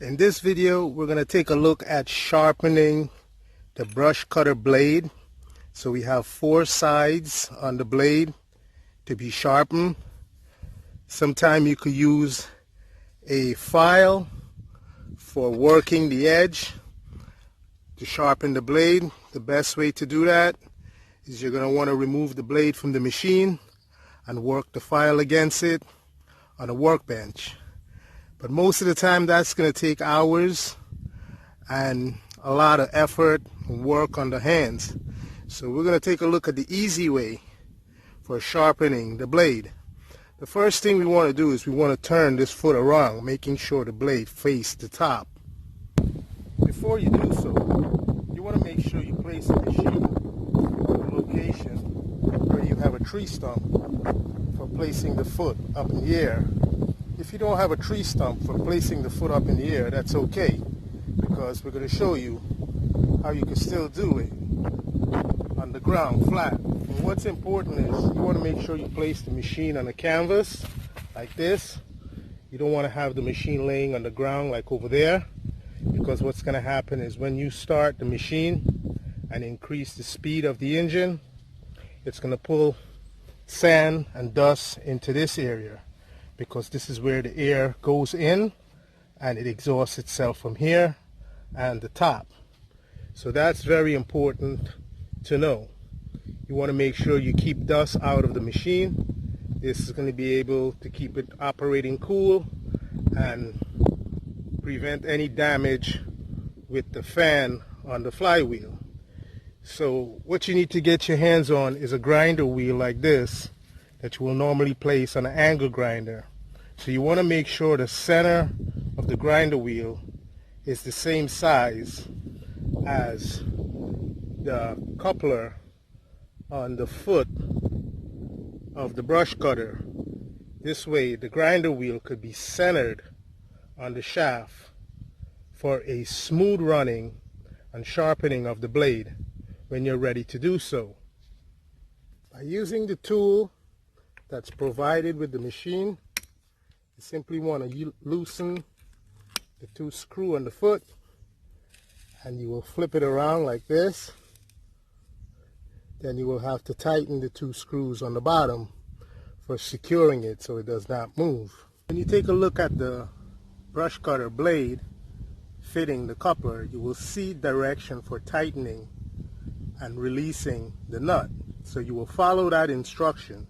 In this video, we're going to take a look at sharpening the brush cutter blade. So we have 4 sides on the blade to be sharpened. Sometimes you could use a file for working the edge to sharpen the blade. The best way to do that is you're going to want to remove the blade from the machine and work the file against it on a workbench. But most of the time that's going to take hours and a lot of effort and work on the hands. So we're going to take a look at the easy way for sharpening the blade. The first thing we want to do is we want to turn this foot around, making sure the blade faces the top. Before you do so, you want to make sure you place the machine in a location where you have a tree stump for placing the foot up in the air. If you don't have a tree stump for placing the foot up in the air, that's okay, because we're going to show you how you can still do it on the ground flat. And what's important is you want to make sure you place the machine on a canvas like this. You don't want to have the machine laying on the ground like over there, because what's going to happen is when you start the machine and increase the speed of the engine, it's going to pull sand and dust into this area, because this is where the air goes in and it exhausts itself from here and the top. So that's very important to know. You want to make sure you keep dust out of the machine. This is going to be able to keep it operating cool and prevent any damage with the fan on the flywheel. So what you need to get your hands on is a grinder wheel like this that you will normally place on an angle grinder. So you want to make sure the center of the grinder wheel is the same size as the coupler on the foot of the brush cutter. This way the grinder wheel could be centered on the shaft for a smooth running and sharpening of the blade when you're ready to do so. By using the tool that's provided with the machine, you simply want to loosen the 2 screws on the foot, and you will flip it around like this. Then you will have to tighten the 2 screws on the bottom for securing it so it does not move. When you take a look at the brush cutter blade fitting the coupler, you will see direction for tightening and releasing the nut. So you will follow that instruction.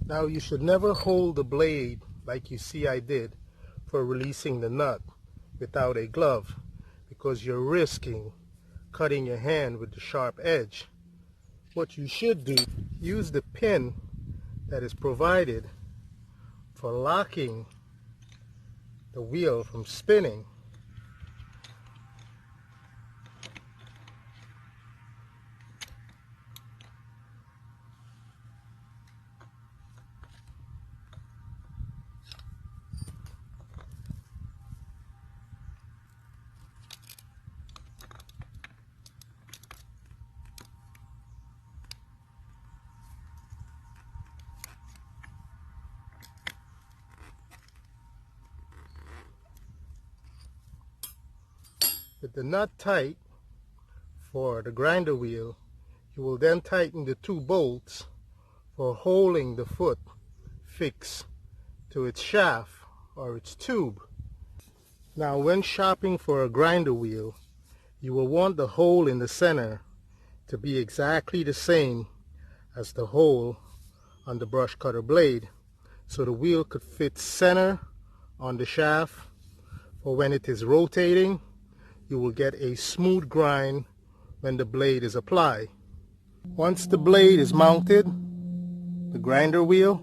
Now you should never hold the blade like you see I did for releasing the nut without a glove, because you're risking cutting your hand with the sharp edge. What you should do, use the pin that is provided for locking the wheel from spinning. With the nut tight for the grinder wheel, you will then tighten the 2 bolts for holding the foot fixed to its shaft or its tube. Now when shopping for a grinder wheel, you will want the hole in the center to be exactly the same as the hole on the brush cutter blade, so the wheel could fit center on the shaft. For when it is rotating, you will get a smooth grind when the blade is applied. Once the blade is mounted, the grinder wheel,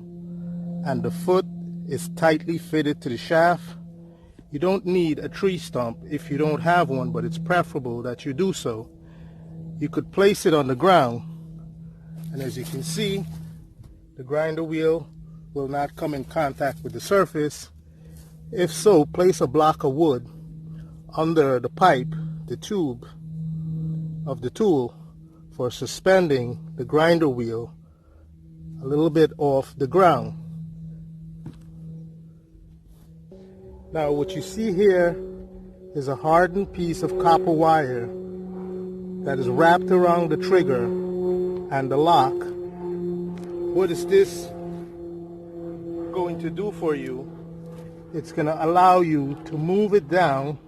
and the foot is tightly fitted to the shaft, you don't need a tree stump if you don't have one, but it's preferable that you do so. You could place it on the ground, and as you can see, the grinder wheel will not come in contact with the surface. If so, place a block of wood under the pipe, the tube of the tool, for suspending the grinder wheel a little bit off the ground. Now what you see here is a hardened piece of copper wire that is wrapped around the trigger and the lock. What is this going to do for you? It's going to allow you to move it down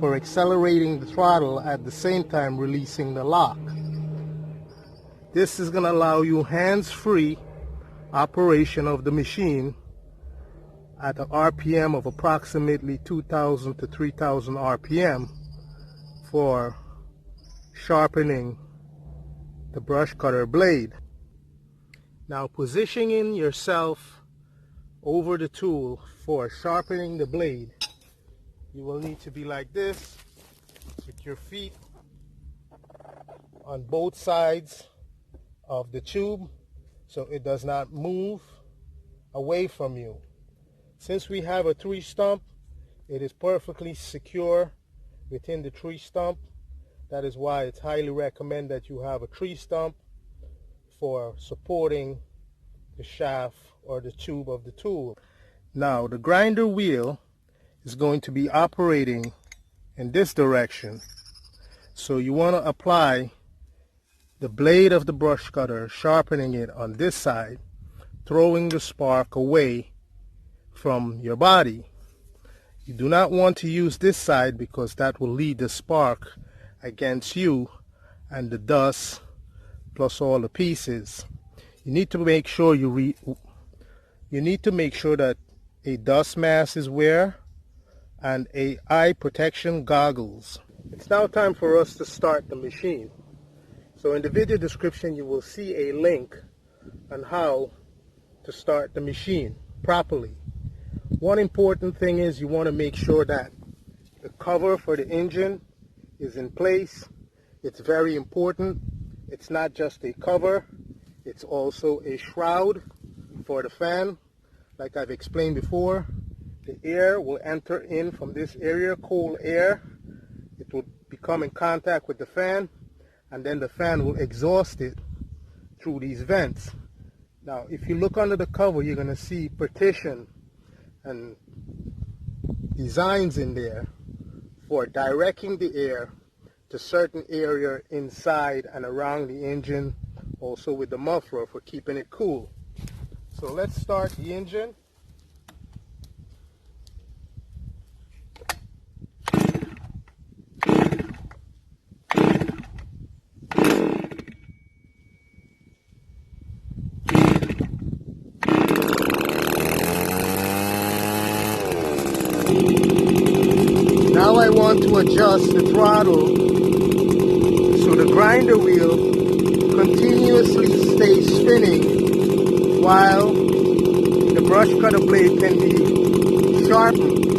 for accelerating the throttle at the same time releasing the lock. This is going to allow you hands-free operation of the machine at an RPM of approximately 2,000 to 3,000 RPM for sharpening the brush cutter blade. Now, positioning yourself over the tool for sharpening the blade, you will need to be like this, with your feet on both sides of the tube so it does not move away from you. Since we have a tree stump, it is perfectly secure within the tree stump. That is why it's highly recommended that you have a tree stump for supporting the shaft or the tube of the tool. Now the grinder wheel is going to be operating in this direction. So you want to apply the blade of the brush cutter, sharpening it on this side, throwing the spark away from your body. You do not want to use this side because that will lead the spark against you and the dust plus all the pieces. You need to make sure that a dust mask is wear and a eye protection goggles. It's now time for us to start the machine. So in the video description you will see a link on how to start the machine properly. One important thing is you want to make sure that the cover for the engine is in place. It's very important. It's not just a cover, it's also a shroud for the fan. Like I've explained before, the air will enter in from this area, cold air. It will become in contact with the fan, and then the fan will exhaust it through these vents. Now if you look under the cover, you're going to see partition and designs in there for directing the air to certain area inside and around the engine, also with the muffler for keeping it cool. So let's start the engine. Now I want to adjust the throttle so the grinder wheel continuously stays spinning while the brush cutter blade can be sharpened.